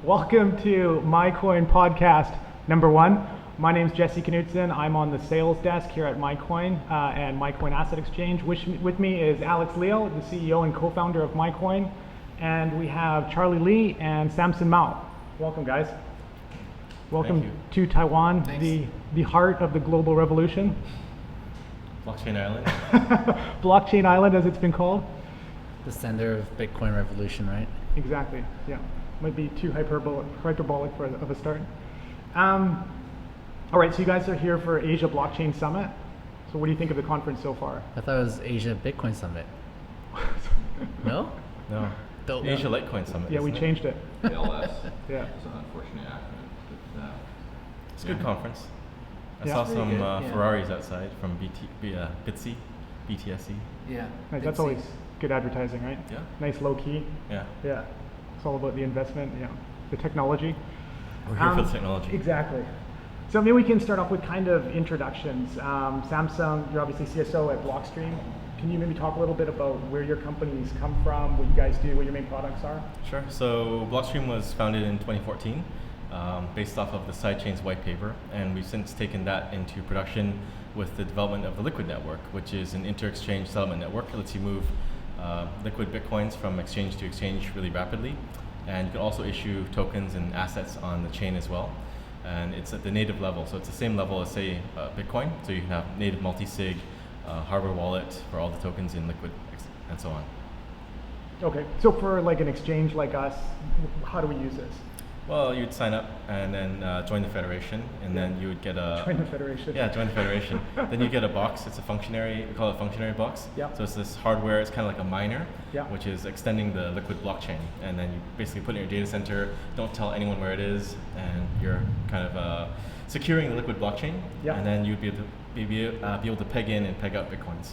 Welcome to MaiCoin podcast number 1. My name is Jesse Knutson. I'm on the sales desk here at MaiCoin and MaiCoin Asset Exchange. With me is Alex Leo, the CEO and co-founder of MaiCoin, and we have Charlie Lee and Samson Mow. Welcome, guys. Welcome to Taiwan, the heart of the global revolution. Blockchain Island. Blockchain Island, as it's been called. The center of Bitcoin revolution, right? Exactly. Yeah, might be too hyperbolic of a start. All right, so you guys are here for Asia Blockchain Summit. So what do you think of the conference so far? I thought it was Asia Bitcoin Summit. No? No. Asia Litecoin Summit. Yeah, we changed it. ALS. Yeah. It's an unfortunate acronym. But, It's a good conference. I Yeah. saw It's some really good, yeah. Ferraris outside from BTSE. Yeah. That's always good advertising, right? Yeah. Nice low key. Yeah. Yeah. It's all about the investment, the technology. We're here for the technology. Exactly. So maybe we can start off with kind of introductions. Samsung, you're obviously CSO at Blockstream. Can you maybe talk a little bit about where your companies come from, what you guys do, what your main products are? Sure. So Blockstream was founded in 2014, based off of the sidechains white paper, and we've since taken that into production with the development of the Liquid network, which is an inter-exchange settlement network. It lets you move liquid bitcoins from exchange to exchange really rapidly, and you can also issue tokens and assets on the chain as well. And it's at the native level, so it's the same level as, say, Bitcoin. So you can have native multi-sig, hardware wallet for all the tokens in Liquid, and so on. Okay, so for like an exchange like us, how do we use this? Well, you'd sign up and then join the federation, and then you would get a... Join the federation. Yeah, join the federation. Then you get a box. It's a functionary, we call it a functionary box. Yeah. So it's this hardware, it's kind of like a miner, Yeah. which is extending the Liquid blockchain. And then you basically put it in your data center, don't tell anyone where it is, and you're kind of securing the Liquid blockchain. Yeah. And then you'd be able to peg in and peg out Bitcoins.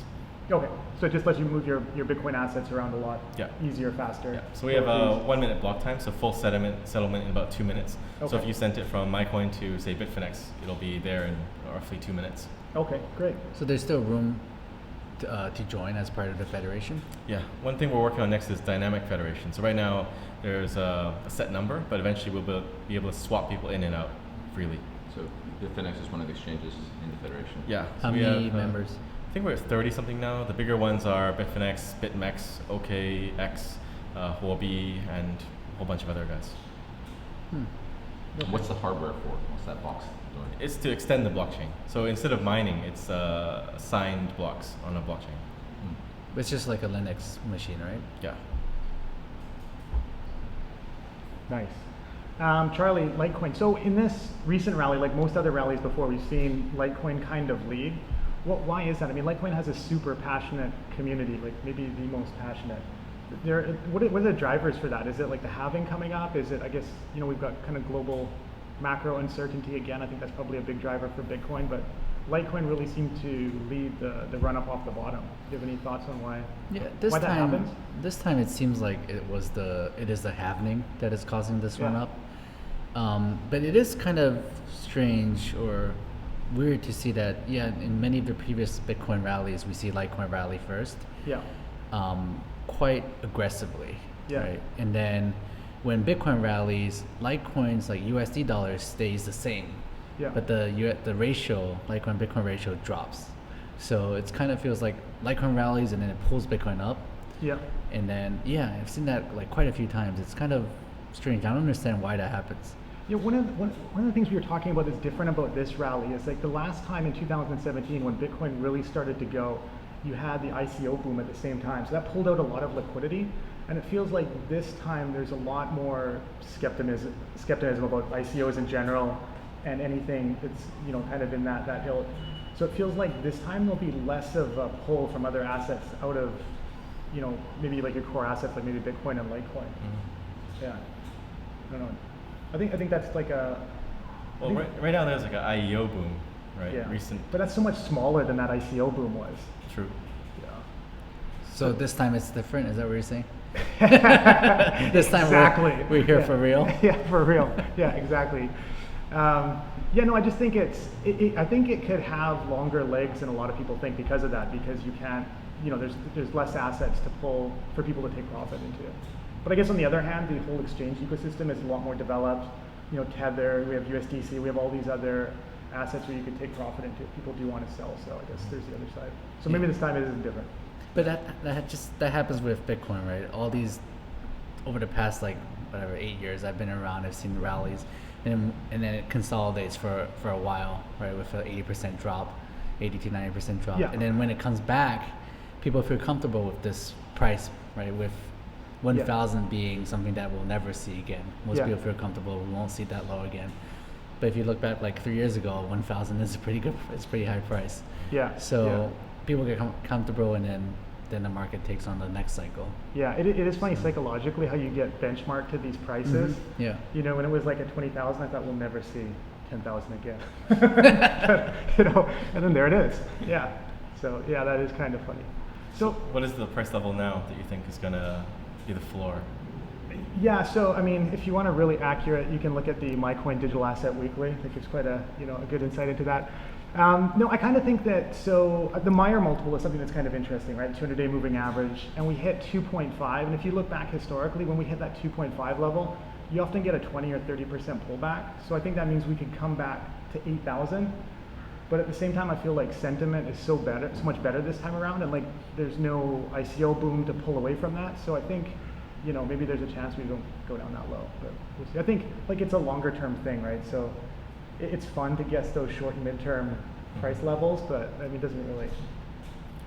Okay, so it just lets you move your Bitcoin assets around a lot Yeah. easier, faster. Yeah. So we have a 1 minute block time, so full settlement in about 2 minutes. So Okay. if you sent it from MaiCoin to, say, Bitfinex, it'll be there in roughly 2 minutes. Okay, great. So there's still room to join as part of the federation? Yeah. One thing we're working on next is dynamic federation. So right now there's a set number, but eventually we'll be able to swap people in and out freely. so Bitfinex is one of the exchanges in the federation. Yeah. How So we many have, members? I think we're at 30 something now. The bigger ones are Bitfinex, BitMEX, OKX, Huobi, and a whole bunch of other guys. What's the hardware for? What's that box doing? It's to extend the blockchain. So instead of mining, it's signed blocks on a blockchain. It's just like a Linux machine, right? Yeah. Nice. Charlie, Litecoin. So in this recent rally, like most other rallies before, we've seen Litecoin kind of lead. Why is that? I mean, Litecoin has a super passionate community, like maybe the most passionate. What are the drivers for that? Is it like the halving coming up? Is it, I guess, we've got kind of global macro uncertainty again. I think that's probably a big driver for Bitcoin, but Litecoin really seemed to lead the run up off the bottom. Do you have any thoughts on why? Yeah, Why that happens? This time it seems like it is the halvening that is causing this Yeah. run up. But it is kind of strange or weird to see that, in many of the previous Bitcoin rallies, we see Litecoin rally first, Yeah. quite aggressively, Yeah. right? And then when Bitcoin rallies, Litecoins like USD dollars stays the same, Yeah. but the ratio, Litecoin Bitcoin ratio drops. So it kind of feels like Litecoin rallies and then it pulls Bitcoin up, Yeah. and then I've seen that like quite a few times. It's kind of strange. I don't understand why that happens. Yeah, one of the things we were talking about that's different about this rally is like the last time in 2017 when Bitcoin really started to go, you had the ICO boom at the same time. So that pulled out a lot of liquidity. And it feels like this time there's a lot more skepticism about ICOs in general and anything that's kind of in that ilk. So it feels like this time there'll be less of a pull from other assets out of maybe like your core assets like maybe Bitcoin and Litecoin. Yeah, I don't know. I think that's like a... Well, right now there's like an IEO boom, right? Yeah. Recent. But that's so much smaller than that ICO boom was. True. Yeah. So this time it's different. Is that what you're saying? This time exactly. we're here for real. Yeah, for real. Yeah, exactly. I just think I think it could have longer legs than a lot of people think because of that. Because you can't, there's less assets to pull for people to take profit into. But I guess on the other hand, the whole exchange ecosystem is a lot more developed. You know, Tether, we have USDC, we have all these other assets where you can take profit into if people do want to sell. So I guess there's the other side. So maybe this time it isn't different. But that happens with Bitcoin, right? All these over the past 8 years I've been around, I've seen rallies, and then it consolidates for a while, right? With an 80% drop, 80 to 90% drop, Yeah. and then when it comes back, people feel comfortable with this price, right? With 1,000 being something that we'll never see again. Most Yeah. people feel comfortable we won't see that low again. But if you look back 3 years ago, 1,000 is it's a pretty high price. Yeah. So people get comfortable, and then the market takes on the next cycle. Yeah, it is funny psychologically how you get benchmarked to these prices. Yeah. You know, when it was at 20,000, I thought we'll never see 10,000 again. But, you know, and then there it is. Yeah. So yeah, that is kind of funny. So what is the price level now that you think is going to be the floor? yeah, so I mean, if you want to really accurate, you can look at the MaiCoin Digital Asset Weekly. I think it's quite a good insight into that. No, I kind of think that, the Meyer multiple is something that's kind of interesting, right? 200-day moving average, and we hit 2.5, and if you look back historically, when we hit that 2.5 level, you often get a 20 or 30% pullback. So I think that means we could come back to 8,000, but at the same time, I feel like sentiment is so much better this time around, and there's no ICO boom to pull away from that. So I think, maybe there's a chance we don't go down that low, but we'll see. I think it's a longer term thing, right? So it's fun to guess those short and midterm price levels, but I mean, it doesn't really.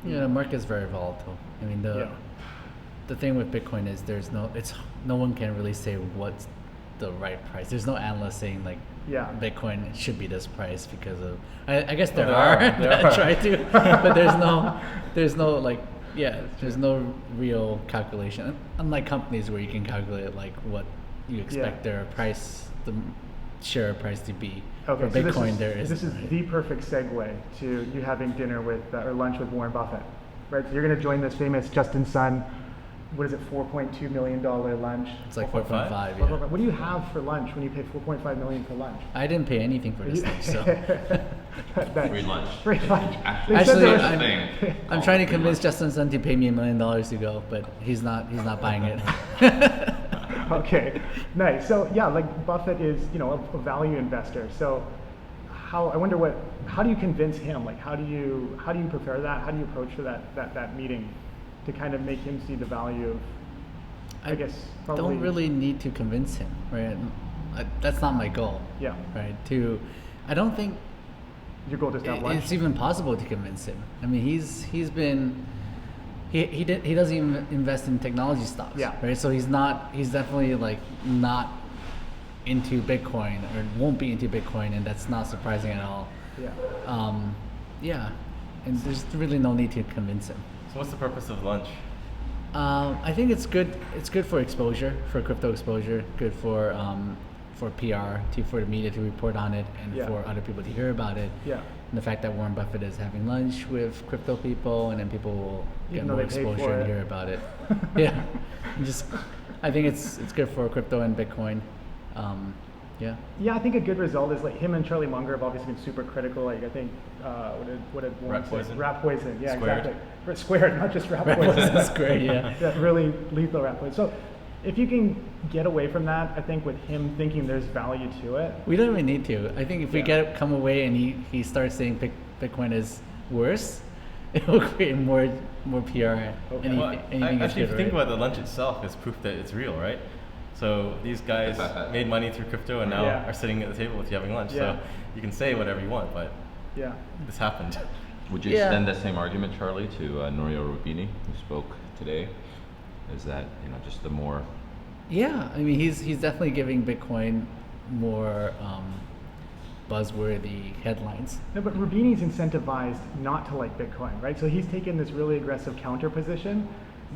Yeah, the market's very volatile. I mean, the thing with Bitcoin is no one can really say what's the right price. There's no analyst saying Bitcoin should be this price because of. I guess there are that try to, but there's no real calculation. Unlike companies where you can calculate what you expect their price, the share price to be. Okay, For so Bitcoin, this is right? the perfect segue to you having dinner with or lunch with Warren Buffett, right? So you're going to join this famous Justin Sun. What is it? $4.2 million lunch. It's like 4.5. Yeah. What do you have for lunch when you pay $4.5 million for lunch? I didn't pay anything for this thing, so. Free lunch. Free lunch. Actually, They said there Actually, was- thing I'm called trying to free convince lunch. Justin Sun to pay me $1 million to go, but he's not buying it. Okay, nice. So yeah, Buffett is, a value investor. So how do you convince him? How do you prepare that? How do you approach that meeting to kind of make him see the value of, I guess, probably. Don't really need to convince him, right? That's not my goal. Yeah. Right. I don't think Your goal is to have lunch? it's even possible to convince him. I mean, he doesn't even invest in technology stocks. Yeah. Right. So he's definitely not into Bitcoin or won't be into Bitcoin, and that's not surprising at all. Yeah. Yeah. And there's really no need to convince him. So what's the purpose of lunch? I think it's good. It's good for exposure, for crypto exposure. Good for PR, for the media to report on it, and Yeah. for other people to hear about it. Yeah. And the fact that Warren Buffett is having lunch with crypto people, and then people will get Even though more they paid for exposure and it. hear about it. Yeah. I think it's good for crypto and Bitcoin. Yeah. Yeah, I think a good result is him and Charlie Munger have obviously been super critical. I think what did Warren Rat say? poison. Rat poison. Yeah, Squared. exactly. Squared, not just rat Rat poison. poison squared, yeah. Yeah, really lethal rat poison. So if you can get away from that, I think with him thinking there's value to it. We don't even need to. I think if we Yeah. come away and he starts saying Bitcoin is worse, it will create more PR. Okay. Well, Anything is actually, if good, you think right? about the lunch itself, is proof that it's real, right? So these guys made money through crypto and now Yeah. are sitting at the table with you having lunch. Yeah. So you can say whatever you want, but Yeah. this happened. Would you Yeah. extend that same argument, Charlie, to Norio Roubini, who spoke today? Is that just the more Yeah, I mean he's definitely giving Bitcoin more buzzworthy headlines. No, but Roubini's incentivized not to like Bitcoin, right? So he's taken this really aggressive counter position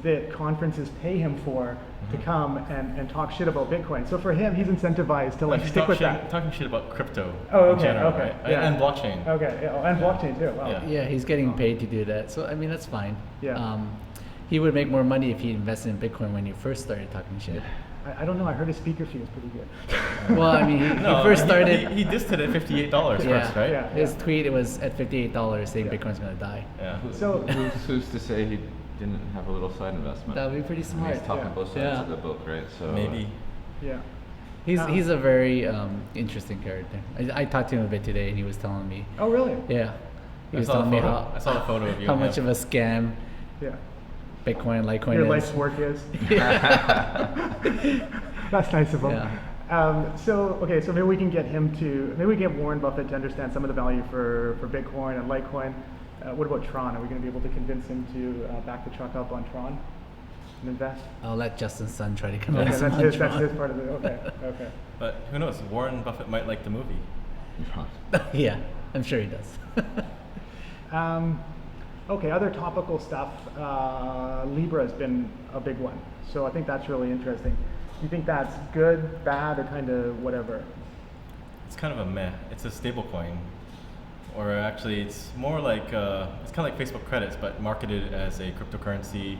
that conferences pay him for to come and talk shit about Bitcoin. So for him, he's incentivized to Actually, stick with that. talking shit about crypto Oh, in okay, general, okay, right? yeah. And blockchain. Okay, yeah, and blockchain too. Wow. Yeah. Yeah, he's getting paid to do that. So I mean that's fine. Yeah. He would make more money if he invested in Bitcoin when he first started talking shit. I don't know. I heard his speaker fee is pretty good. Well, I mean, he No, first started. He dissed it at $58 Yeah. first, right? Yeah. His tweet was at $58 saying Yeah. Bitcoin's gonna die. Yeah. So who's to say he didn't have a little side investment. That would be pretty smart. He's talking both sides of the book, right? So Maybe. Yeah. He's a very interesting character. I talked to him a bit today, and he was telling me. Oh, really? Yeah. He I was saw telling the me photo. I saw the photo of you. how and much him. of a scam Yeah. Bitcoin, Litecoin Your is. life's work is. That's nice of him. Yeah. So maybe we can get Warren Buffett to understand some of the value for Bitcoin and Litecoin. What about Tron? Are we going to be able to convince him to back the truck up on Tron and invest? I'll let Justin's son try to Okay, convince him. that's his part of it. Okay. But who knows? Warren Buffett might like the movie. Yeah, I'm sure he does. Okay, other topical stuff. Libra has been a big one, so I think that's really interesting. You think that's good, bad, or kind of whatever? It's kind of a meh. It's a stable coin. Or actually, it's more like, it's kind of like Facebook credits, but marketed as a cryptocurrency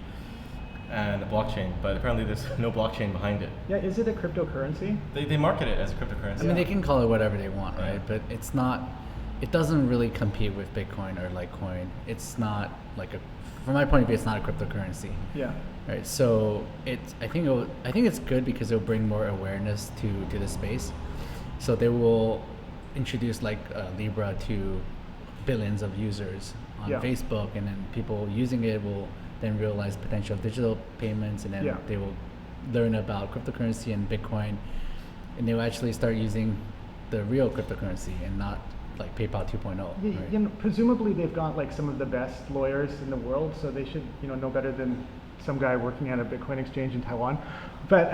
and a blockchain. But apparently there's no blockchain behind it. Yeah, is it a cryptocurrency? They market it as a cryptocurrency. I mean, they can call it whatever they want, right? Yeah. But it's not. It doesn't really compete with Bitcoin or Litecoin. It's not like from my point of view, it's not a cryptocurrency. Yeah. Right. So I think it's good because it'll bring more awareness to the space. So they will introduce like Libra to billions of users on Facebook, and then people using it will then realize potential of digital payments, and then they will learn about cryptocurrency and Bitcoin, and they will actually start using the real cryptocurrency and not like PayPal 2.0. Right? You know, presumably they've got like some of the best lawyers in the world, so they should know better than some guy working at a Bitcoin exchange in Taiwan. But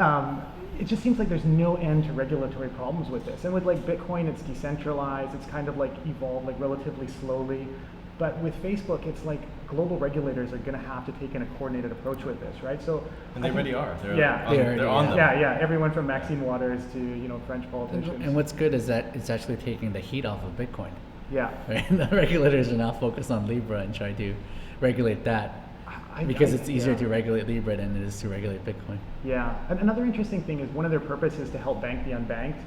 it just seems like there's no end to regulatory problems with this. And with like Bitcoin, it's decentralized. It's kind of like evolved like relatively slowly. But with Facebook, it's like global regulators are going to have to take in a coordinated approach with this, right? So and they already are. They're on them. Yeah. Everyone from Maxine Waters to French politicians. And what's good is that it's actually taking the heat off of Bitcoin. Yeah. Right? The regulators are now focused on Libra and try to regulate that. Because it's easier to regulate Libre than it is to regulate Bitcoin. Yeah. And another interesting thing is one of their purposes is to help bank the unbanked.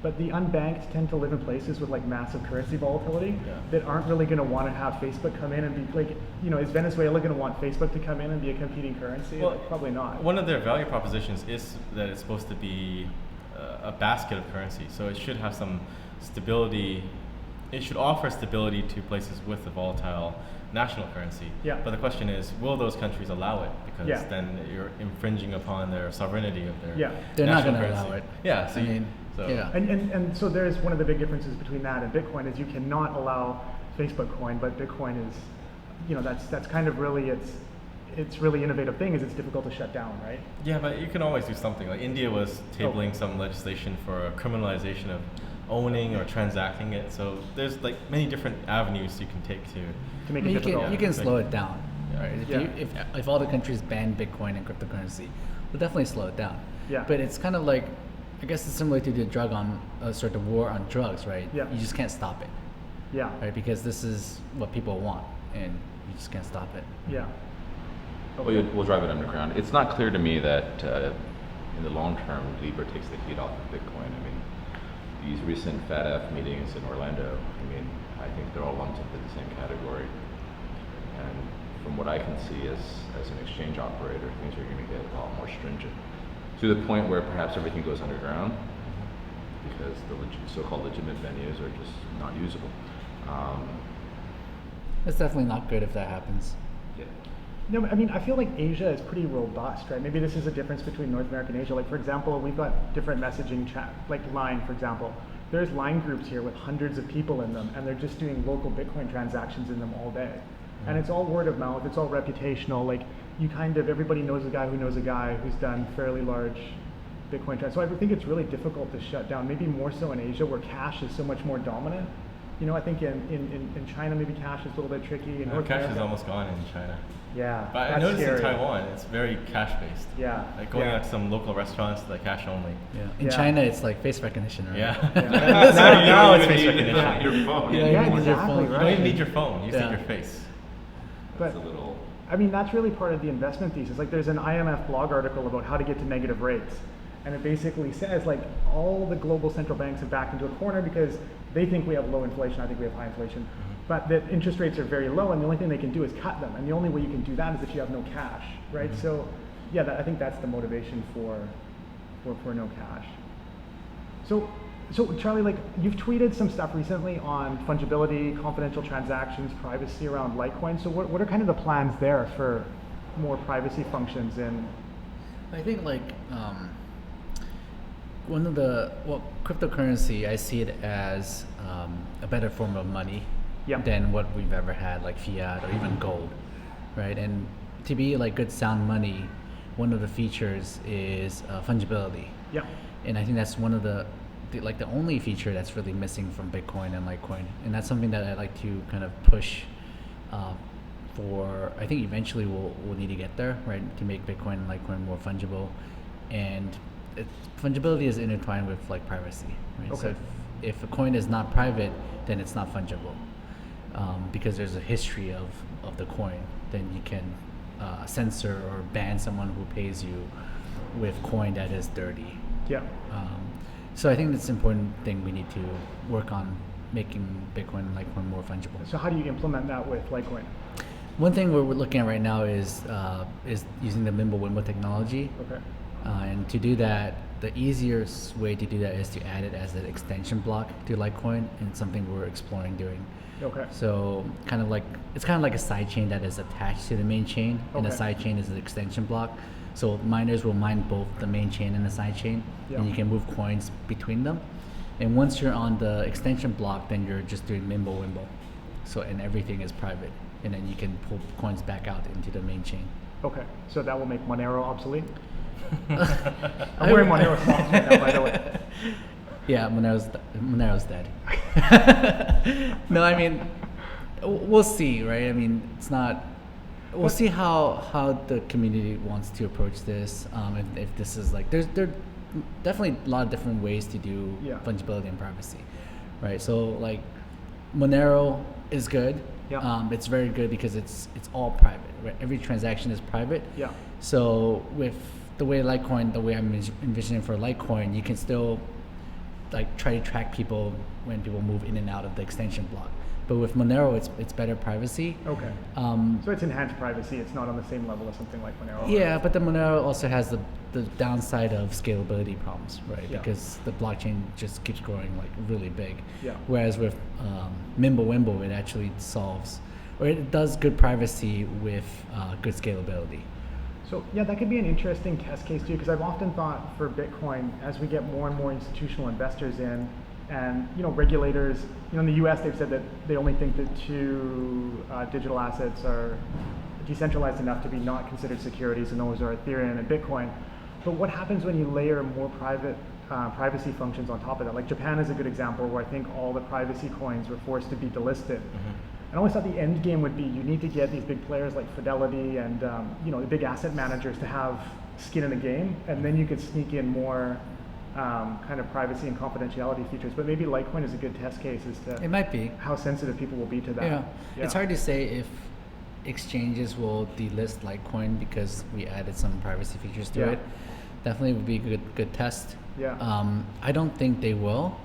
But the unbanked tend to live in places with like massive currency volatility that aren't really going to want to have Facebook come in and be like, is Venezuela going to want Facebook to come in and be a competing currency? Well, like, probably not. One of their value propositions is that it's supposed to be a basket of currency. So it should have some stability. It should offer stability to places with a volatile national currency. Yeah. But the question is, will those countries allow it? Because then you're infringing upon their sovereignty of their They're not national going to currency. allow it. Yeah. So And so there's one of the big differences between that and Bitcoin is you cannot allow Facebook coin, but Bitcoin is, that's kind of really it's really innovative thing is it's difficult to shut down, right? Yeah, but you can always do something. Like India was tabling some legislation for a criminalization of owning or transacting it. So there's like many different avenues you can take to make it difficult. You can slow it down. Right? If all the countries ban Bitcoin and cryptocurrency, we'll definitely slow it down. Yeah. But it's kind of like, I guess it's similar to the drug on sort of war on drugs, right? Yeah. You just can't stop it. Yeah. Right? Because this is what people want, and you just can't stop it. Yeah. Okay. We'll drive it underground. It's not clear to me that in the long term, Libre takes the heat off of Bitcoin. I mean, these recent FATF meetings in Orlando, I think they're all lumped into the same category. And from what I can see as an exchange operator, things are going to get a lot more stringent. To the point where perhaps everything goes underground because the so-called legitimate venues are just not usable. It's definitely not good if that happens. Yeah. No, I feel like Asia is pretty robust, right? Maybe this is a difference between North America and Asia. Like, for example, we've got different messaging chat, like Line, for example. There's Line groups here with hundreds of people in them, and they're just doing local Bitcoin transactions in them all day. And it's all word of mouth, it's all reputational. Like, everybody knows a guy who knows a guy who's done fairly large Bitcoin transactions. So I think it's really difficult to shut down, maybe more so in Asia where cash is so much more dominant. I think in China, maybe cash is a little bit tricky. Cash is almost gone in China. Yeah, but I noticed in Taiwan, it's very cash-based. Yeah. Like going out to some local restaurants, like cash only. Yeah. In China, it's like face recognition, right? Yeah. now it's face recognition. Your phone. Exactly, You don't even need your phone. You take your face. But that's really part of the investment thesis. Like, there's an IMF blog article about how to get to negative rates. And it basically says, like, all the global central banks have backed into a corner because they think we have low inflation. I think we have high inflation. but the interest rates are very low, and the only thing they can do is cut them. And the only way you can do that is if you have no cash, right? Mm-hmm. So, yeah, I think that's the motivation for no cash. So Charlie, like you've tweeted some stuff recently on fungibility, confidential transactions, privacy around Litecoin. So what are kind of the plans there for more privacy functions in? I think like cryptocurrency, I see it as a better form of money than what we've ever had, like fiat or even gold, right? And to be like good sound money, one of the features is fungibility. Yeah. And I think that's one of the only feature that's really missing from Bitcoin and Litecoin, and that's something that I'd like to kind of push for. I think eventually we'll need to get there, right, to make Bitcoin and Litecoin more fungible, and fungibility is intertwined with like privacy, right? Okay. So if a coin is not private, then it's not fungible, because there's a history of the coin. Then you can censor or ban someone who pays you with coin that is dirty. Yeah. So I think that's an important thing we need to work on, making Bitcoin and Litecoin more fungible. So how do you implement that with Litecoin? One thing we're looking at right now is using the Mimblewimble technology. Okay. And to do that, the easiest way to do that is to add it as an extension block to Litecoin, and it's something we're exploring doing. Okay. So it's kind of like a sidechain that is attached to the main chain, and the sidechain is an extension block. So miners will mine both the main chain and the sidechain, and you can move coins between them. And once you're on the extension block, then you're just doing Mimblewimble. So and everything is private, and then you can pull coins back out into the main chain. Okay. So that will make Monero obsolete. I'm wearing Monero socks right now, by the way. Yeah, Monero's dead. No, I mean, we'll see, right? I mean, it's not. We'll see how the community wants to approach this. And if this is like, there are definitely a lot of different ways to do fungibility and privacy, right? So like, Monero is good. Yeah. It's very good because it's all private, right? Every transaction is private. Yeah. So with the way Litecoin, the way I'm envisioning for Litecoin, you can still like try to track people when people move in and out of the extension block. But with Monero, it's better privacy. Okay. So it's enhanced privacy. It's not on the same level as something like Monero. Yeah, but the Monero also has the downside of scalability problems, right? Yeah. Because the blockchain just keeps growing like really big. Yeah. Whereas with Mimblewimble, it actually solves, or it does good privacy with good scalability. So yeah, that could be an interesting test case too, because I've often thought for Bitcoin, as we get more and more institutional investors in, and regulators, in the U.S. they've said that they only think that two digital assets are decentralized enough to be not considered securities, and those are Ethereum and Bitcoin. But what happens when you layer more privacy functions on top of that? Like Japan is a good example, where I think all the privacy coins were forced to be delisted. Mm-hmm. I always thought the end game would be you need to get these big players like Fidelity and the big asset managers to have skin in the game, and then you could sneak in more kind of privacy and confidentiality features. But maybe Litecoin is a good test case as to it might be how sensitive people will be to that. Yeah. It's hard to say if exchanges will delist Litecoin because we added some privacy features to it. Definitely would be a good test. Yeah. I don't think they will.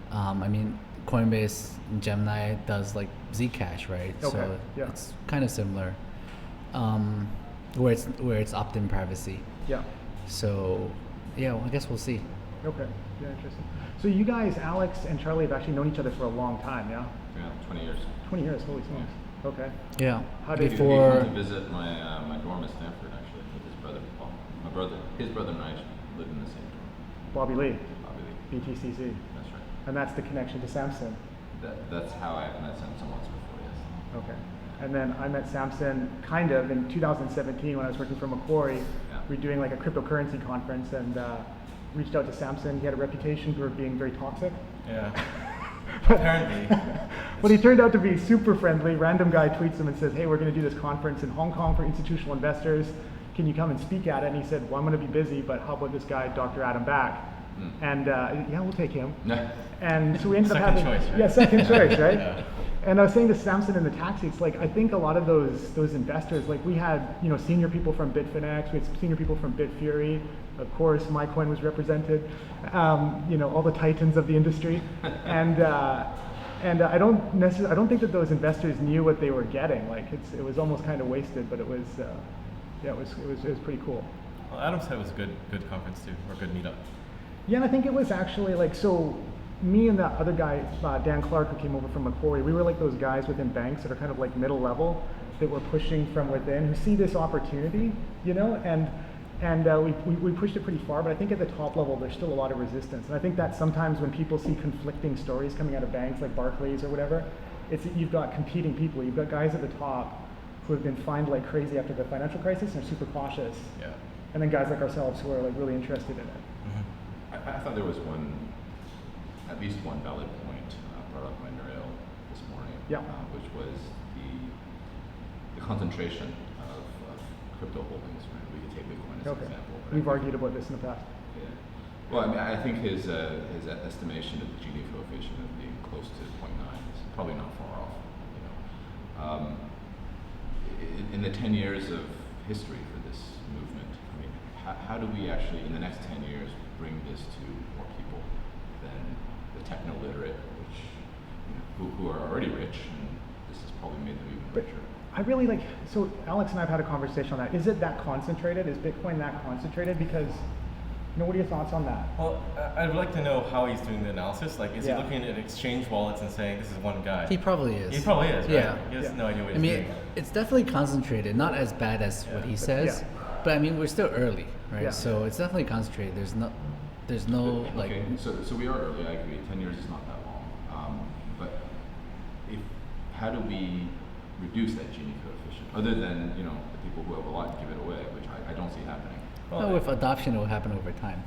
I mean, Coinbase and Gemini does like Zcash, right? Okay. So it's kind of similar, where it's opt-in privacy. Yeah. So well, I guess we'll see. Okay. Yeah, interesting. So you guys, Alex and Charlie, have actually known each other for a long time, yeah? Yeah, 20 years. 20 years, holy smokes. Yeah. Okay. Yeah. How did he came to visit my dorm at Stanford actually with his brother Paul. His brother and I lived in the same dorm. Bobby Lee. Bobby Lee. BTCC. That's right. And that's the connection to Samson. That's how I met Samson once before, yes. Okay. And then I met Samson kind of in 2017 when I was working for Macquarie. Yeah. We were doing like a cryptocurrency conference and reached out to Samson. He had a reputation for being very toxic. Yeah. Apparently. But he turned out to be super friendly. Random guy tweets him and says, hey, we're going to do this conference in Hong Kong for institutional investors. Can you come and speak at it? And he said, well, I'm going to be busy, but how about this guy, Dr. Adam Back? And we'll take him. And so we ended up having choice, right? Yeah, second choice, right? Yeah. And I was saying to Samson in the taxi, it's like I think a lot of those investors, like we had senior people from Bitfinex, we had senior people from Bitfury, of course MaiCoin was represented, all the titans of the industry, and I don't think that those investors knew what they were getting. Like it was almost kind of wasted, but it was pretty cool. Well, Adam said it was a good conference too, or a good meetup. Yeah, and I think it was actually like, so me and that other guy, Dan Clark, who came over from Macquarie, we were like those guys within banks that are kind of like middle level, that were pushing from within, who see this opportunity, you know, and we pushed it pretty far, but I think at the top level there's still a lot of resistance. And I think that sometimes when people see conflicting stories coming out of banks like Barclays or whatever, you've got competing people. You've got guys at the top who have been fined like crazy after the financial crisis and are super cautious. Yeah. And then guys like ourselves who are like really interested in it. Mm-hmm. I thought there was at least one valid point brought up by Nouriel this morning, which was the concentration of crypto holdings. Right? We could take Bitcoin as an example. We've argued about this in the past. Yeah. Well, I mean, I think his estimation of the Gini coefficient of being close to 0.9 is probably not far off. You know, in the 10 years of history for this movement, I mean, how do we actually, in the next 10 years, bring this to more people than the techno-literate, which who are already rich, and this has probably made them even richer. I really like, so Alex and I have had a conversation on that. Is it that concentrated? Is Bitcoin that concentrated? Because, what are your thoughts on that? Well, I'd like to know how he's doing the analysis. Like, is he looking at exchange wallets and saying, this is one guy? He probably is. He probably is, right? Yeah. He has no idea what he's doing. It's definitely concentrated, not as bad as what he says, but I mean, we're still early, right? Yeah. So it's definitely concentrated. There's no like. Okay, so we are early. I agree. 10 years is not that long. But how do we reduce that Gini coefficient, other than the people who have a lot give it away, which I don't see happening. Well, with adoption, it will happen over time,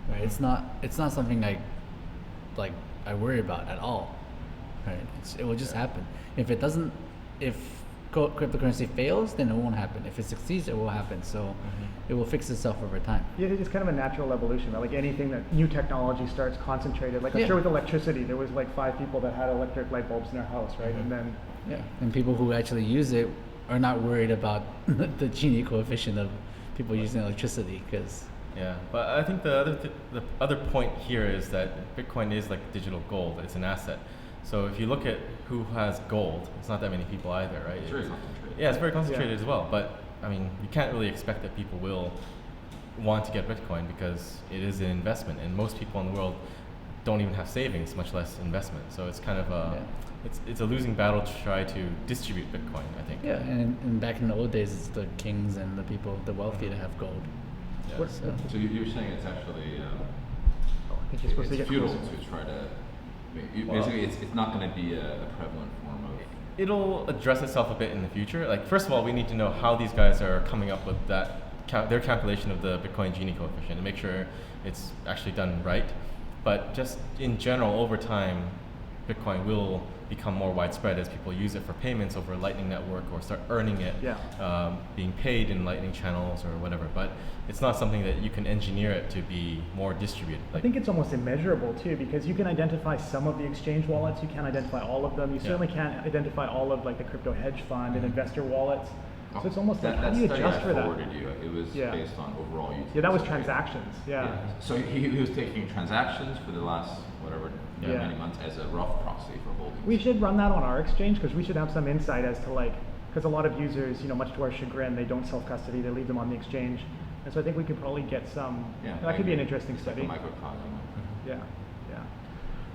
right? It's not something I worry about at all, right? It will just happen. If cryptocurrency fails, then it won't happen. If it succeeds, it will happen. So it will fix itself over time. Yeah, it's kind of a natural evolution, right? Like anything that new technology starts concentrated. Like I'm sure with electricity, there was like 5 people that had electric light bulbs in their house, right? And then and people who actually use it are not worried about the Gini coefficient of people using electricity, because. Yeah, but I think the other point here is that Bitcoin is like digital gold. It's an asset. So if you look at who has gold, it's not that many people either, right? It's very concentrated. Yeah, it's very concentrated as well. But I mean, you can't really expect that people will want to get Bitcoin because it is an investment, and most people in the world don't even have savings, much less investment. So it's kind of it's a losing battle to try to distribute Bitcoin, I think. Yeah, and back in the old days, it's the kings and the people, the wealthy, that have gold. Yeah. So you're saying it's actually it's futile to try to. Basically, it's not going to be a prevalent form of. It'll address itself a bit in the future. Like, first of all, we need to know how these guys are coming up with their calculation of the Bitcoin Gini coefficient and make sure it's actually done right. But just in general, over time, Bitcoin will become more widespread as people use it for payments over a Lightning network or start earning it, being paid in Lightning channels or whatever. But it's not something that you can engineer it to be more distributed. I think it's almost immeasurable too, because you can identify some of the exchange wallets, you can't identify all of them. You certainly can't identify all of like the crypto hedge fund and investor wallets. So it's almost like, how do you adjust for that? It was based on overall usage. Yeah, that was transactions. Yeah. So he was taking transactions for the last many months as a rough proxy for holdings. We should run that on our exchange, because we should have some insight as to because a lot of users, much to our chagrin, they don't self-custody, they leave them on the exchange. And so I think we could probably get some, that could be an interesting study. Like a microcosm. Yeah.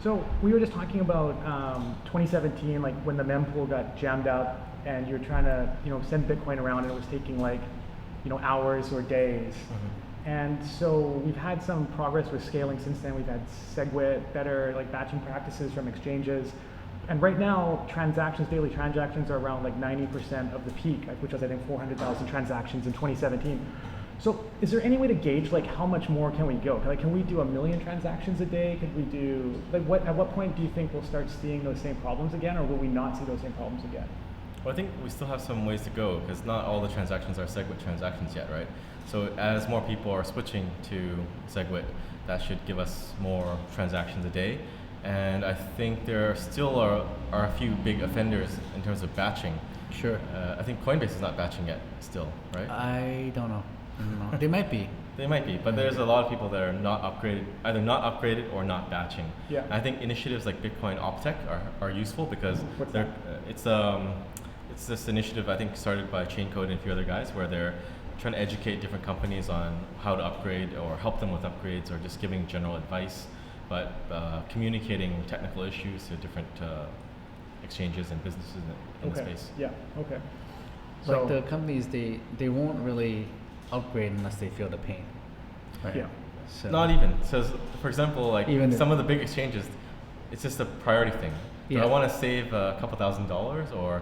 So we were just talking about 2017, like when the mempool got jammed out and you're trying to, send Bitcoin around and it was taking hours or days. And so we've had some progress with scaling since then. We've had SegWit, better batching practices from exchanges. And right now, daily transactions are around 90% of the peak, which was I think 400,000 transactions in 2017. So is there any way to gauge how much more can we go? Can we do 1 million transactions a day? Could we do, at what point do you think we'll start seeing those same problems again, or will we not see those same problems again? Well, I think we still have some ways to go, because not all the transactions are SegWit transactions yet, right? So as more people are switching to SegWit, that should give us more transactions a day. And I think there still are a few big offenders in terms of batching. Sure. I think Coinbase is not batching yet still, right? I don't know. They might be. They might be, but there's a lot of people that are not upgraded, either not upgraded or not batching. Yeah. I think initiatives like Bitcoin Optech are useful because What's they're that? it's this initiative I think started by Chaincode and a few other guys where they're trying to educate different companies on how to upgrade or help them with upgrades or just giving general advice, but communicating technical issues to different exchanges and businesses in the space. Yeah. Okay. Like the companies, they won't really upgrade unless they feel the pain. Right? Yeah. So Not even. So, for example, like Even some of the big exchanges, it's just a priority thing. Do Yeah. I want to save a couple $1,000s or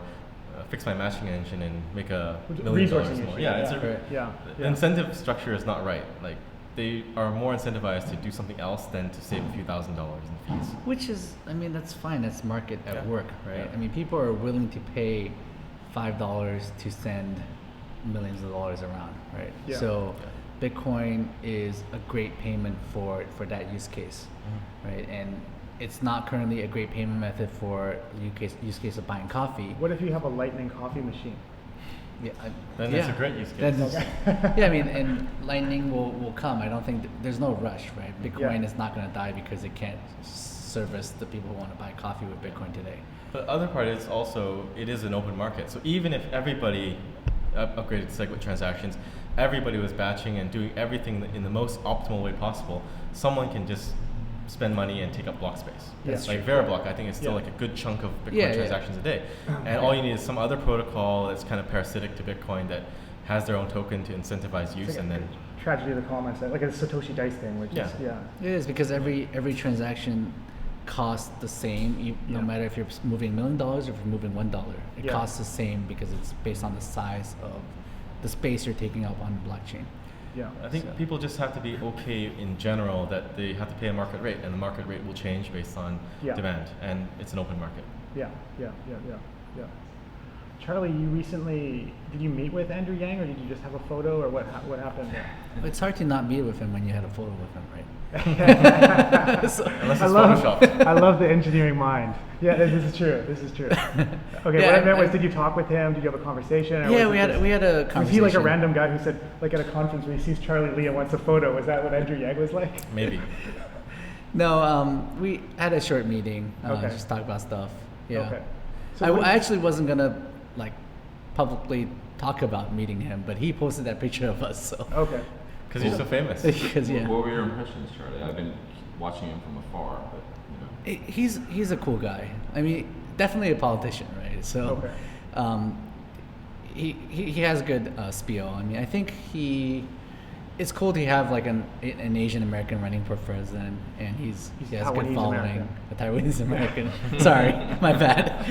fix my matching engine and make $1 million Resourcing more? issue, Yeah, it's yeah. a, Yeah. the Yeah. incentive structure is not right. Like they are more incentivized to do something else than to save a few $1,000s in fees. which is, I mean, that's fine. That's market at Yeah. work, right? Yeah. I mean, people are willing to pay $5 to send millions of dollars around, right? Yeah. So Bitcoin is a great payment for that use case, right? And it's not currently a great payment method for use case of buying coffee. What if you have a Lightning coffee machine? Yeah, Then yeah. it's a great use case. Yeah, I mean, and Lightning will come. I don't think there's no rush, right? Bitcoin Yeah. is not going to die because it can't service the people who want to buy coffee with Bitcoin today. But the other part is also, it is an open market. So even if everybody upgraded to SegWit transactions, everybody was batching and doing everything in the most optimal way possible, someone can just spend money and take up block space. That's like true. Veriblock, I think it's still Yeah. like a good chunk of Bitcoin Yeah, yeah. transactions a day. And all you need is some other protocol that's kind of parasitic to Bitcoin that has their own token to incentivize use, It's like and then tragedy of the commons, like a Satoshi Dice thing, which Yeah. is yeah. It is because every transaction costs the same, no Yeah. matter if you're moving $1 million or if you're moving $1. It Yeah. costs the same because it's based on the size of the space you're taking up on the blockchain. Yeah. I think So- people just have to be okay in general that they have to pay a market rate, and the market rate will change based on Yeah. demand, and it's an open market. Yeah. Charlie, you recently did you meet with Andrew Yang, or did you just have a photo, or what happened there? It's hard to not meet with him when you had a photo with him, right? So- Unless I it's love, photoshopped. I love the engineering mind. Yeah, this is true. Okay, Yeah, what I meant was, I- did you talk with him? Did you have a conversation? Or Yeah, was we it had just- a Was conversation. he like a random guy who said, like at a conference where he sees Charlie Lee and wants a photo? Was that what Andrew Yang was like? Maybe. No, we had a short meeting, Okay. just talk about stuff. Yeah. Okay. I what- actually wasn't gonna like publicly talk about meeting him, but he posted that picture of us. So Okay. Because you're so famous. because yeah, What were your impressions, Charlie? I've been watching him from afar, but you know. he's a cool guy. I mean, definitely a politician, right? So, Okay. he has a good spiel. I mean, I think it's cool to have like an Asian American running for president, and he has a good Taiwanese following. American. A Taiwanese American. Sorry, my bad.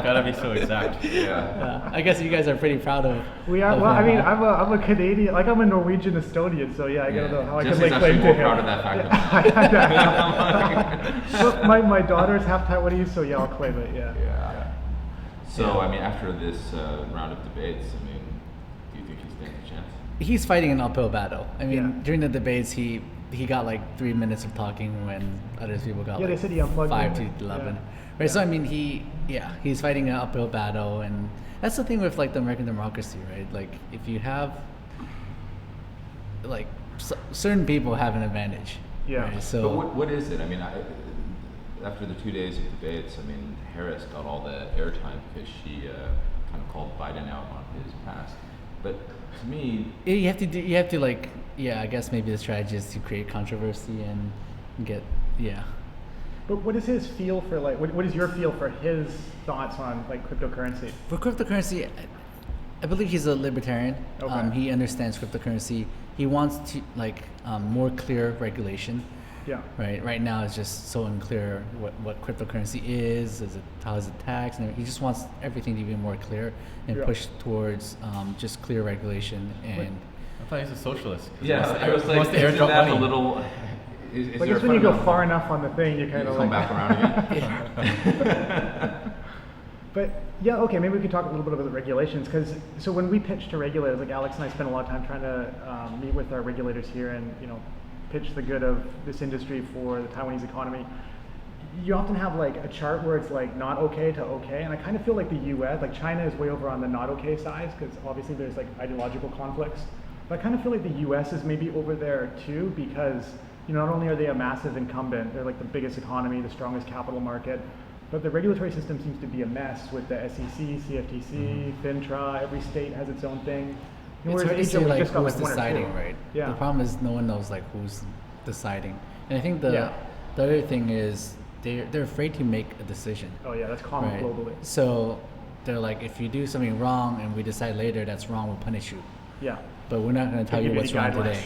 Gotta be so exact. Yeah. I guess you guys are pretty proud of. We are. of Well, I him, mean, huh? I'm a Canadian. Like I'm a Norwegian Estonian. So yeah, I gotta know how I can Jesse's lay claim actually to more him. proud of that fact. Well, my daughter's half Taiwanese, so yeah, I'll claim it. Yeah. Yeah. So, Yeah. I mean, after this round of debates, I mean, do you think he stands a chance? He's fighting an uphill battle. I mean, Yeah. during the debates, he got like 3 minutes of talking when other people got Yeah, they like said he unplugged 5 him. to 11. Yeah. Right. So I mean, he's fighting an uphill battle, and that's the thing with like the American democracy, right? Like if you have like certain people have an advantage. Yeah. Right? So But what is it? I mean, after the 2 days of debates, I mean, Harris got all the airtime because she kind of called Biden out on his past. But to me, you have to like, yeah, I guess maybe the strategy is to create controversy and get, yeah. But what is his feel for like? What is your feel for his thoughts on like cryptocurrency? For cryptocurrency, I believe he's a libertarian. Okay. He understands cryptocurrency. He wants to like more clear regulation. Yeah. Right. Right now, it's just so unclear what cryptocurrency is. How is it taxed? And he just wants everything to be more clear and Yeah. push towards just clear regulation. And I thought he was a socialist. 'cause yeah, he I was like, wants to isn't airdrop that money. a little? Is Like there it's a when you go fundamental- far enough on the thing, you kind you of come like. back around again. But yeah, okay, maybe we could talk a little bit about the regulations, because so when we pitch to regulators, like Alex and I spend a lot of time trying to meet with our regulators here and pitch the good of this industry for the Taiwanese economy. You often have like a chart where it's like not okay to okay, and I kind of feel like the U.S., like China, is way over on the not okay side, because obviously there's like ideological conflicts But I kind of feel like the US is maybe over there too, because not only are they a massive incumbent, they're like the biggest economy, the strongest capital market, but the regulatory system seems to be a mess with the SEC, CFTC, FINTRA, every state has its own thing. It's hard to say like who's deciding, right? Yeah. The problem is no one knows like who's deciding. And I think the other thing is they're afraid to make a decision. Oh yeah, that's common right? globally. So they're like, if you do something wrong and we decide later that's wrong, we'll punish you. Yeah. But we're not going to tell you what's wrong today.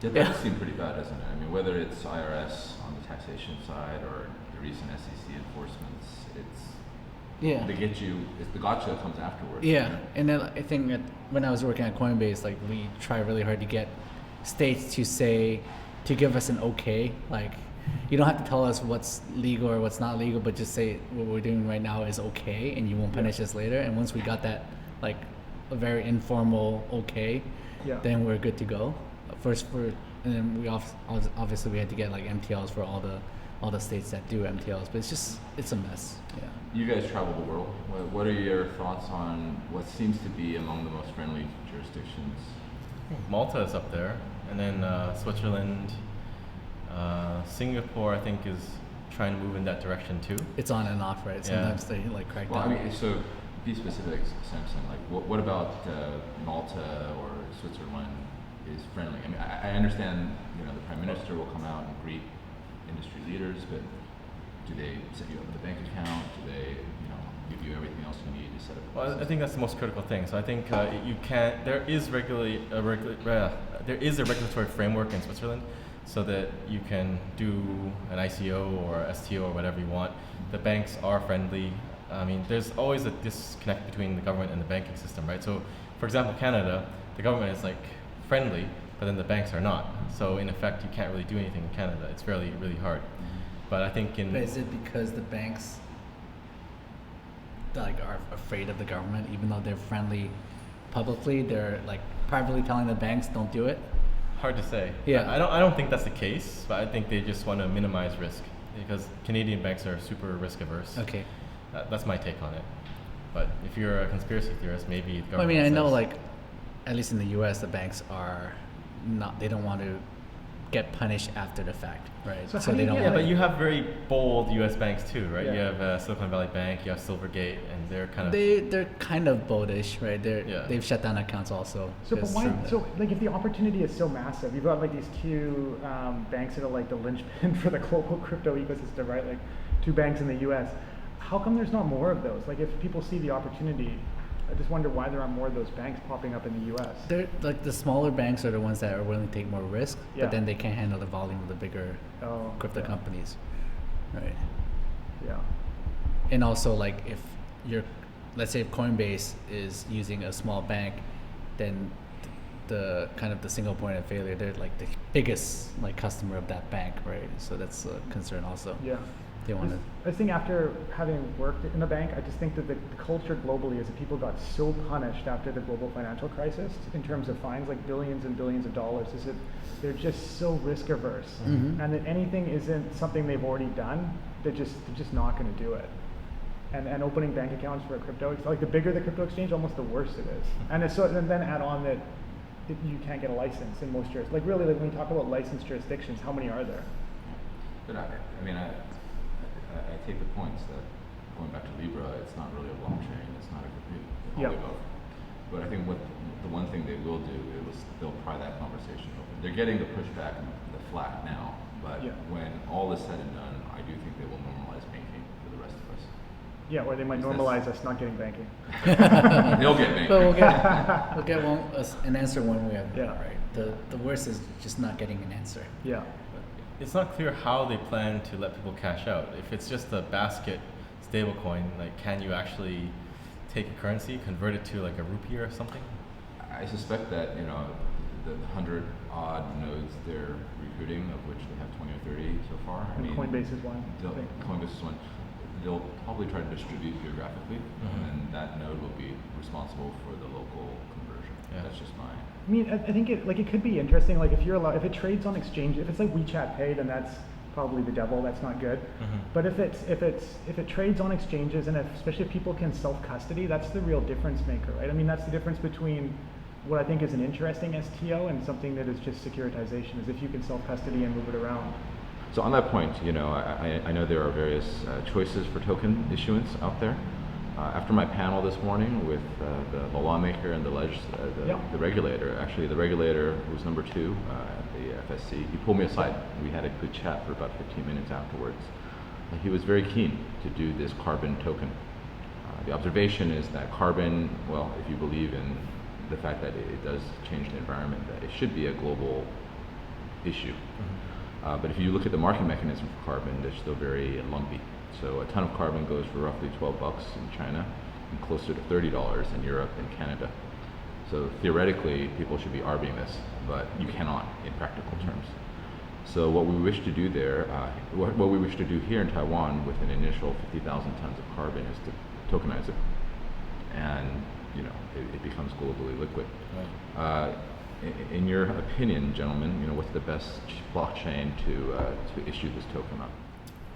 That does seem pretty bad, doesn't it? I mean, whether it's IRS on the taxation side or the recent SEC enforcements, they get you. It's the gotcha comes afterwards. Yeah, and then I think that when I was working at Coinbase, like we try really hard to get states to give us an okay. Like, you don't have to tell us what's legal or what's not legal, but just say what we're doing right now is okay, and you won't punish us later. And once we got that, like a very informal okay, then we're good to go. And then we obviously we had to get like MTLs for all the states that do MTLs, but it's a mess. Yeah. You guys travel the world. What are your thoughts on what seems to be among the most friendly jurisdictions? Malta is up there, and then Switzerland, Singapore, I think is trying to move in that direction too. It's on and off, right? Sometimes they like crack down. I mean, so be specific, Samson. Like, what about Malta or Switzerland is friendly? I mean, I understand, the Prime Minister will come out and greet industry leaders, but do they set you up with a bank account? Do they, give you everything else you need to set up a business? Well, I think that's the most critical thing. So I think there is a regulatory framework in Switzerland so that you can do an ICO or STO or whatever you want. The banks are friendly. I mean, there's always a disconnect between the government and the banking system, right? So, for example, Canada, the government is like friendly, but then the banks are not. So in effect, you can't really do anything in Canada. It's really hard. But I think But is it because the banks like are afraid of the government, even though they're friendly publicly? They're like privately telling the banks don't do it. Hard to say. Yeah. I don't think that's the case, but I think they just want to minimize risk because Canadian banks are super risk averse. Okay. That's my take on it. But if you're a conspiracy theorist, maybe the government. I mean, I know says, like at least in the U.S., the banks are not. They don't want to get punished after the fact, right? So they don't. Yeah, but you have very bold U.S. banks too, right? Yeah. You have Silicon Valley Bank, you have Silvergate, and they're kind of. They're kind of boldish, right? They've shut down accounts also. So, but why? So, like, if the opportunity is so massive, you've got like these two banks that are like the linchpin for the global crypto ecosystem, right? Like, two banks in the U.S. How come there's not more of those? Like, if people see the opportunity, I just wonder why there aren't more of those banks popping up in the U.S. They're like the smaller banks are the ones that are willing to take more risk, but then they can't handle the volume of the bigger crypto companies, right? Yeah. And also, like, if let's say if Coinbase is using a small bank, then the kind of the single point of failure, they're like the biggest like customer of that bank, right? So that's a concern also. Yeah. I think after having worked in a bank, I just think that the culture globally is that people got so punished after the global financial crisis in terms of fines, like billions and billions of dollars, is that they're just so risk averse, and that anything isn't something they've already done, they're just not going to do it. And opening bank accounts for a crypto, it's like the bigger the crypto exchange, almost the worse it is. And then add on that you can't get a license in most jurisdictions. Like really, like when we talk about licensed jurisdictions, how many are there? But I take the points that going back to Libra, it's not really a blockchain, it's not a complete above. But I think the one thing they will do is they'll pry that conversation open. They're getting the pushback and the flack now, but when all is said and done, I do think they will normalize banking for the rest of us. Yeah, or they might normalize us not getting banking. They'll get banking. But we'll get an answer one way or another, right? The worst is just not getting an answer. Yeah. It's not clear how they plan to let people cash out. If it's just a basket stablecoin, like can you actually take a currency, convert it to like a rupee or something? I suspect that the 100 odd nodes they're recruiting, of which they have 20 or 30 so far. Coinbase is one. Coinbase is one. They'll probably try to distribute geographically, and that node will be responsible for the local conversion. Yeah. That's just my. I mean, I think it could be interesting. Like if it trades on exchange, if it's like WeChat Pay, then that's probably the devil. That's not good. But if it trades on exchanges, and especially if people can self custody, that's the real difference maker, right? I mean, that's the difference between what I think is an interesting STO and something that is just securitization, is if you can self-custody and move it around. So on that point, I know there are various choices for token issuance out there. After my panel this morning with the lawmaker and the regulator, actually the regulator who was number 2 at the FSC, he pulled me aside. We had a good chat for about 15 minutes afterwards. He was very keen to do this carbon token. The observation is that carbon, well, if you believe in the fact that it does change the environment, that it should be a global issue. But if you look at the market mechanism for carbon, they're still very lumpy. So a ton of carbon goes for roughly $12 in China and closer to $30 in Europe and Canada. So theoretically, people should be arbing this, but you cannot in practical terms. So what we wish to do there, what we wish to do here in Taiwan with an initial 50,000 tons of carbon is to tokenize it, and it becomes globally liquid. Right. In your opinion, gentlemen, what's the best blockchain to issue this token on?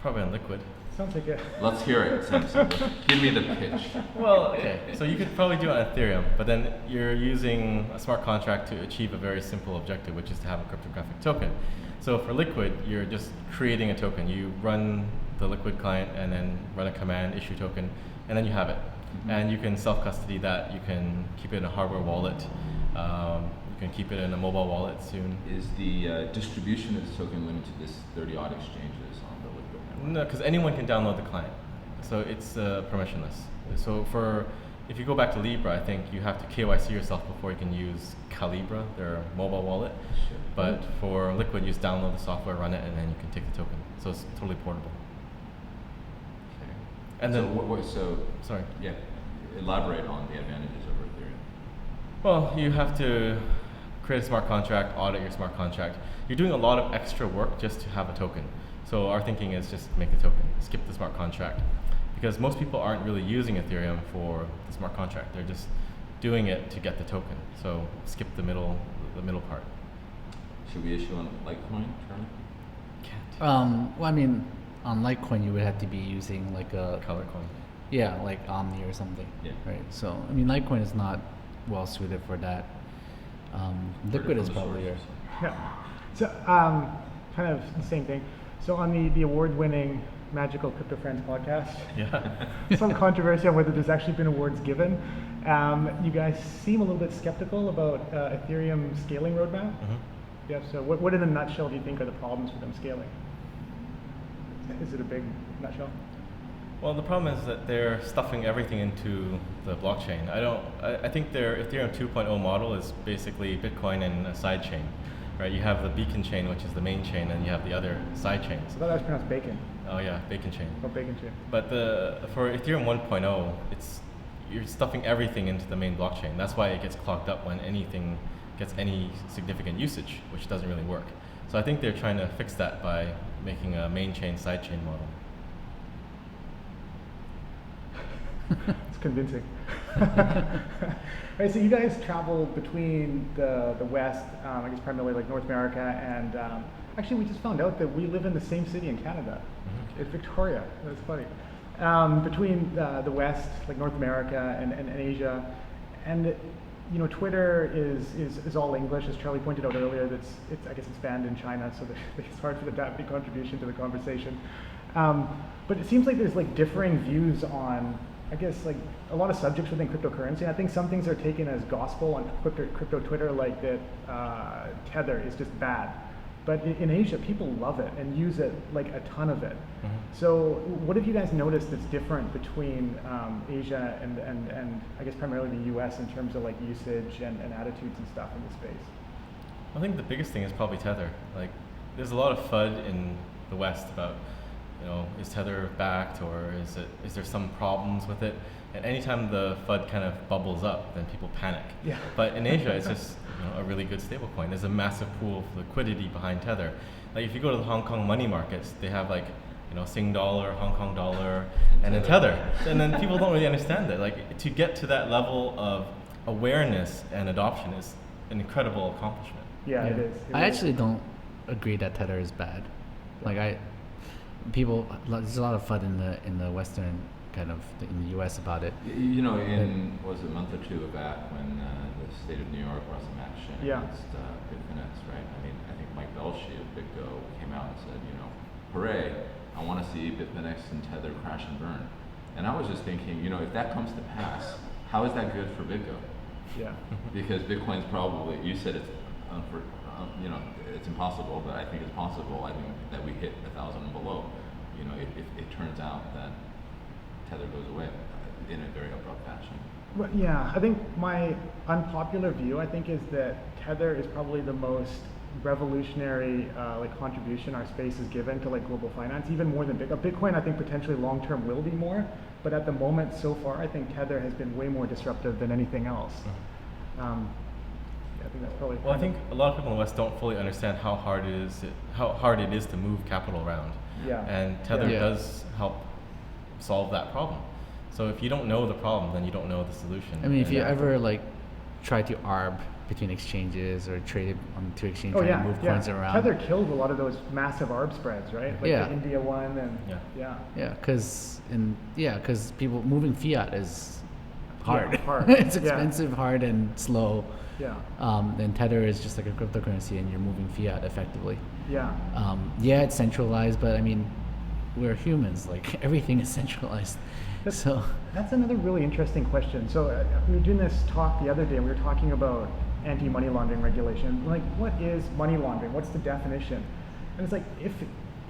Probably on Liquid. Sounds like it. Let's hear it, Samson. Give me the pitch. Well, okay. So you could probably do it on Ethereum, but then you're using a smart contract to achieve a very simple objective, which is to have a cryptographic token. So for Liquid, you're just creating a token. You run the Liquid client and then run a command, issue token, and then you have it. And you can self-custody that. You can keep it in a hardware wallet. You can keep it in a mobile wallet soon. Is the distribution of this token limited to this 30-odd exchanges on the Liquid network? No, because anyone can download the client. So it's permissionless. So if you go back to Libra, I think you have to KYC yourself before you can use Libra, their mobile wallet. Sure. But for Liquid, you just download the software, run it, and then you can take the token. So it's totally portable. Okay. And then, sorry. Yeah, elaborate on the advantages over Ethereum. Well, you have to create a smart contract, audit your smart contract. You're doing a lot of extra work just to have a token. So our thinking is just make the token, skip the smart contract. Because most people aren't really using Ethereum for the smart contract. They're just doing it to get the token. So skip the middle part. Should we issue on Litecoin, Charlie? Can't. Well, I mean, on Litecoin, you would have to be using like a Color coin. Yeah, like Omni or something. Yeah. Right. So I mean, Litecoin is not well suited for that. Liquid is probably your. Yeah. So kind of the same thing. So on the award-winning Magical Crypto Friends podcast, some controversy on whether there's actually been awards given. You guys seem a little bit skeptical about Ethereum scaling roadmap. Yeah. So what in a nutshell do you think are the problems with them scaling? Is it a big nutshell? Well, the problem is that they're stuffing everything into the blockchain. I think their Ethereum 2.0 model is basically Bitcoin and a side chain, right? You have the beacon chain, which is the main chain, and you have the other side chains. I thought that was pronounced bacon. Oh yeah, bacon chain. Oh, bacon chain. But for Ethereum 1.0, you're stuffing everything into the main blockchain. That's why it gets clogged up when anything gets any significant usage, which doesn't really work. So I think they're trying to fix that by making a main chain, side chain model. It's convincing. Right, so you guys travel between the West, I guess primarily like North America, and actually we just found out that we live in the same city in Canada. It's Victoria. That's funny. Between the West, like North America and Asia, and Twitter is all English, as Charlie pointed out earlier. I guess it's banned in China, so it's hard for the to have any contribution to the conversation. But it seems like there's like differing views on, I guess, like a lot of subjects within cryptocurrency. I think some things are taken as gospel on crypto Twitter, like that Tether is just bad. But in Asia, people love it and use it like a ton of it. So what have you guys noticed that's different between Asia and I guess primarily the US in terms of like usage and attitudes and stuff in the space? I think the biggest thing is probably Tether. Like, there's a lot of FUD in the West about, is Tether backed, or is there some problems with it? And anytime the FUD kind of bubbles up, then people panic. Yeah. But in Asia, it's just a really good stable coin. There's a massive pool of liquidity behind Tether. Like if you go to the Hong Kong money markets, they have like Sing dollar, Hong Kong dollar, and then Tether. And then people don't really understand that. Like to get to that level of awareness and adoption is an incredible accomplishment. Yeah, it is. I actually don't agree that Tether is bad. Like there's a lot of FUD in the Western in the U.S. about it. Was a month or two back when the the state of New York brought some action against Bitfinex, right? I mean, I think Mike Belshi of BitGo came out and said, hooray, I want to see Bitfinex and Tether crash and burn. And I was just thinking, if that comes to pass, how is that good for BitGo? Yeah. Because Bitcoin's probably, you said it's, it's impossible, but I think it's possible. I think that we hit 1,000 and below. If it turns out that Tether goes away in a very abrupt fashion. Well, yeah, I think my unpopular view, is that Tether is probably the most revolutionary contribution our space has given to global finance, even more than Bitcoin. I think potentially long term will be more, but at the moment so far, I think Tether has been way more disruptive than anything else. I think that's probably. Well, I think a lot of people in the West don't fully understand how hard it is to move capital around. Yeah. And Tether does help solve that problem. So if you don't know the problem, then you don't know the solution. I mean, if you ever try to arb between exchanges or trade it on two exchanges to move coins around. Tether killed a lot of those massive arb spreads, right? The India one and because people moving fiat is hard. Hard. It's expensive, hard, and slow. Yeah. And Tether is just like a cryptocurrency, and you're moving fiat effectively. Yeah. It's centralized, but I mean, we're humans. Everything is centralized. That's another really interesting question. So we were doing this talk the other day, and we were talking about anti-money laundering regulation. What is money laundering? What's the definition? And it's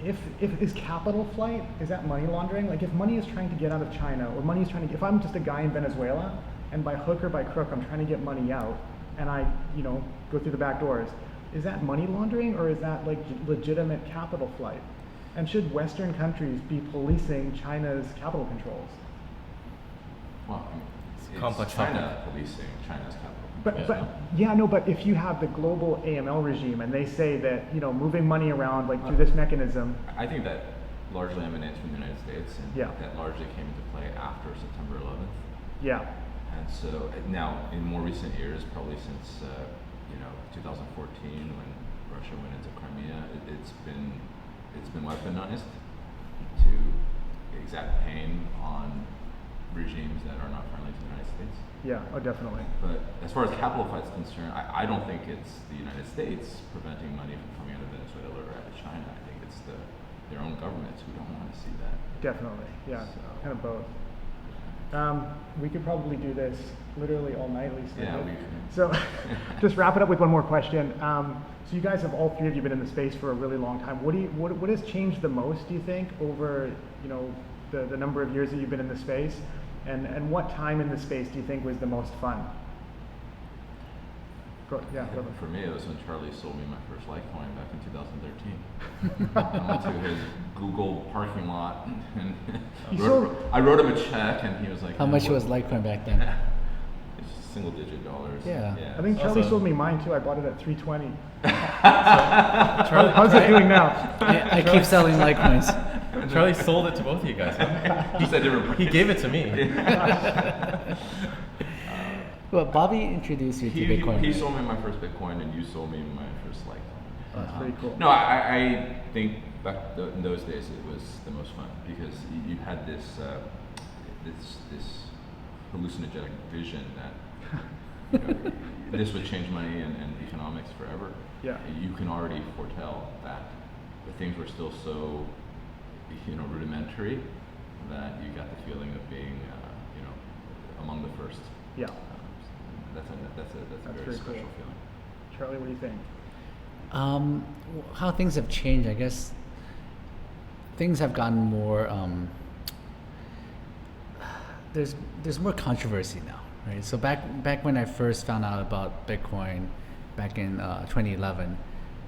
if is capital flight, is that money laundering? If money is trying to get out of China, or money is trying to, if I'm just a guy in Venezuela, and by hook or by crook, I'm trying to get money out, and I, go through the back doors, is that money laundering, or is that legitimate capital flight? And should Western countries be policing China's capital controls? Well, it's complex China policing China's capital. But if you have the global AML regime and they say that moving money around through this mechanism, I think that largely emanates from the United States, and that largely came into play after September 11th. Yeah. And so now, in more recent years, probably since 2014, when Russia went into Crimea, it's been weaponized to exact pain on regimes that are not friendly to the United States. Yeah, definitely. But as far as capital flight is concerned, I don't think it's the United States preventing money from coming out of Venezuela or out of China. I think it's their own governments who don't want to see that. Definitely, yeah, kind of both. We could probably do this literally all night, Lisa. Yeah, we can. So, just wrap it up with one more question. So you guys have, all three of you, been in the space for a really long time. What has changed the most, do you think, over the number of years that you've been in the space? And what time in the space do you think was the most fun? Go For me, it was when Charlie sold me my first Litecoin back in 2013. I went to his Google parking lot and I wrote him a check, and he was like, "How much was Litecoin back then?" It's single-digit dollars. Yeah. I think Charlie sold me mine too. I bought it at $3.20. Charlie, how's it doing now? I keep selling Litecoins. Charlie sold it to both of you guys. Huh? He said different. He gave it to me. Well, Bobby introduced you to Bitcoin. He sold me my first Bitcoin, and you sold me my first Litecoin. That's pretty cool. No, I think back in those days it was the most fun, because you had this hallucinogenic vision that this would change money and economics forever. Yeah. You can already foretell that the things were still so rudimentary that you got the feeling of being among the first. Yeah. That's a very special feeling. Charlie, what do you think? How things have changed, I guess. Things have gotten more. There's more controversy now, right? So back when I first found out about Bitcoin, back in 2011,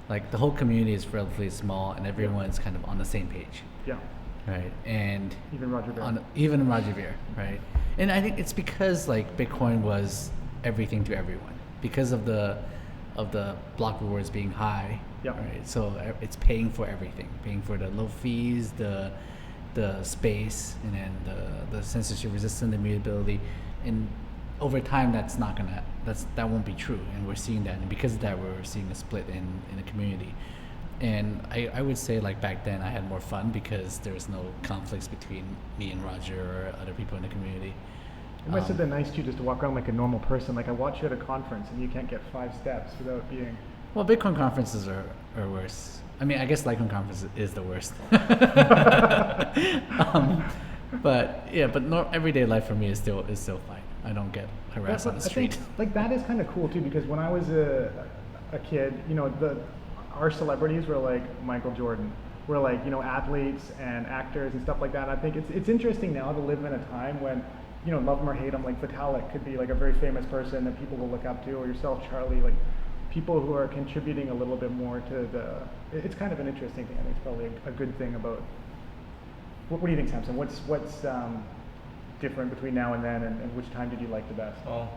the whole community is relatively small, and everyone's kind of on the same page. Yeah. Right. And even Roger Ver. Even Roger Ver, right? And I think it's because Bitcoin was everything to everyone, because of the block rewards being high. Yep. Right. So it's paying for everything, paying for the low fees, the space, and then the censorship resistance, the immutability. And over time, that won't be true, and we're seeing that. And because of that, we're seeing a split in the community. And I would say back then I had more fun because there was no conflicts between me and Roger or other people in the community. It must have been nice too, just to walk around like a normal person. Like I watch you at a conference and you can't get 5 steps without being. Well, Bitcoin conferences are worse. I mean, I guess Litecoin conference is the worst. But yeah, but everyday life for me is still fine. I don't get harassed on the street. I think, like that is kind of cool too, because when I was a kid, you know, our celebrities were like Michael Jordan, were like, you know, athletes and actors and stuff like that. And I think it's interesting now to live in a time when, you know, love him or hate him, like Vitalik could be like a very famous person that people will look up to, or yourself, Charlie, like people who are contributing a little bit more to it's kind of an interesting thing. I think it's probably a good thing about. What do you think, Samson? What's different between now and then, and which time did you like the best? Well,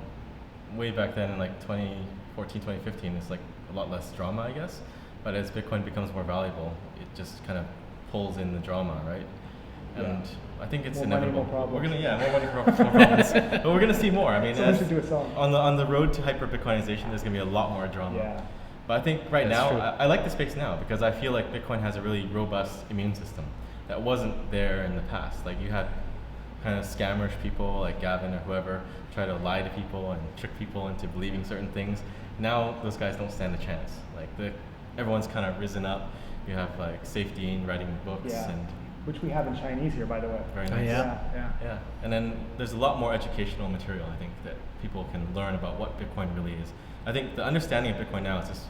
way back then in like 2014, 2015, it's like a lot less drama, I guess. But as Bitcoin becomes more valuable, it just kind of pulls in the drama, right? And I think it's more inevitable. Money, more we're gonna more money, more problems. But we're gonna see more. I mean, should do a song. on the road to hyper Bitcoinization, there's gonna be a lot more drama. Yeah. But I think right now, I like the space now because I feel like Bitcoin has a really robust immune system that wasn't there in the past. Like you had kind of scammerish people like Gavin or whoever try to lie to people and trick people into believing certain things. Now those guys don't stand a chance. Like everyone's kind of risen up. You have like Safety in writing books and which we have in Chinese here, by the way. Very nice. Yeah. And then there's a lot more educational material, I think, that people can learn about what Bitcoin really is. I think the understanding of Bitcoin now is just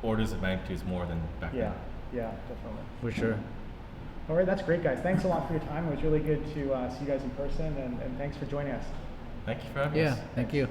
orders of magnitudes more than back then. Yeah, definitely. For sure. All right, that's great, guys. Thanks a lot for your time. It was really good to see you guys in person, and thanks for joining us. Thank you for having us. Yeah, thank you.